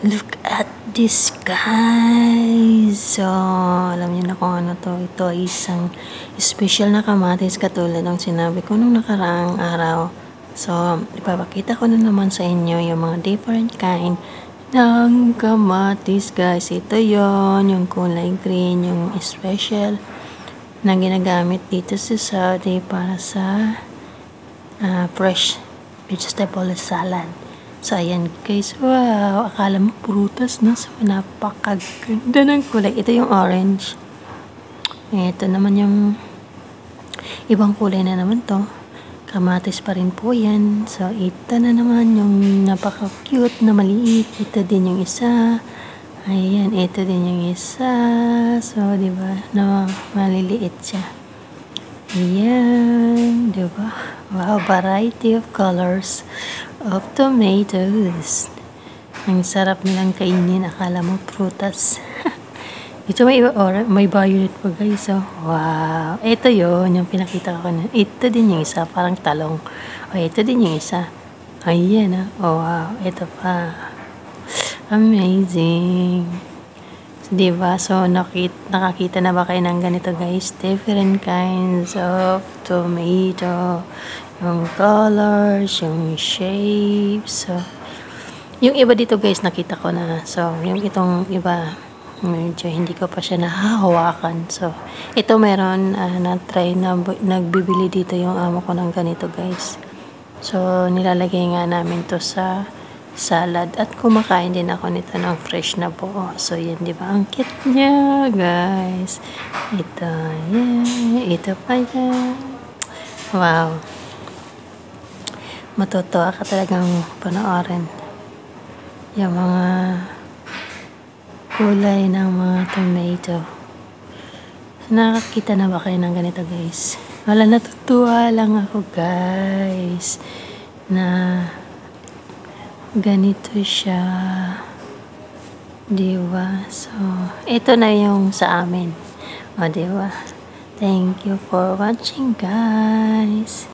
Look at this, guys. So, alam niyo na kung ano to. Ito ay isang special na kamatis katulad ng sinabi ko nung nakaraang araw. So, ipapakita ko na naman sa inyo yung mga different kind ng kamatis, guys. Ito yon, yung kulay green, yung special na ginagamit dito sa Saudi para sa fresh vegetable salad. So, ayan guys. Wow! Akala mo prutas na. So, napakaganda ng kulay. Ito yung orange. Ito naman yung ibang kulay na naman to. Kamatis pa rin po yan. So, ito na naman yung napaka-cute na maliit. Ito din yung isa. Ayan, ito din yung isa. So, diba? No, maliliit siya. Ayan. Diba? Wow, variety of colors of tomatoes. Ang sarap nilang kainin. Akala mo prutas. Ito may violet pa, guys. So, wow. Ito yon yung pinakita ko na. Ito din yung isa. Parang talong. O, ito din yung isa. Ayan, oh, wow. Ito pa. Amazing. Diba? So, nakakita na ba kayo ng ganito, guys? Different kinds of tomato. Yung colors, yung shapes. So, yung iba dito, guys, nakita ko na. So, yung itong iba, medyo hindi ko pa siya nahahawakan. So, ito meron na-try na nagbibili dito yung amo ko ng ganito, guys. So, nilalagay nga namin to sa salad at kumakain din ako nito ng fresh na buo. So, yan, di ba? Ang cute niya, guys. Ito, yan. Ito pa yan. Wow. Matutuwa ka talagang panoorin yung mga kulay ng mga tomato. So, nakakita na ba kayo ng ganito, guys? Wala, natutuwa lang ako, guys, na ganito siya. Diba? So, ito na yung sa amin. O, diba? Thank you for watching, guys.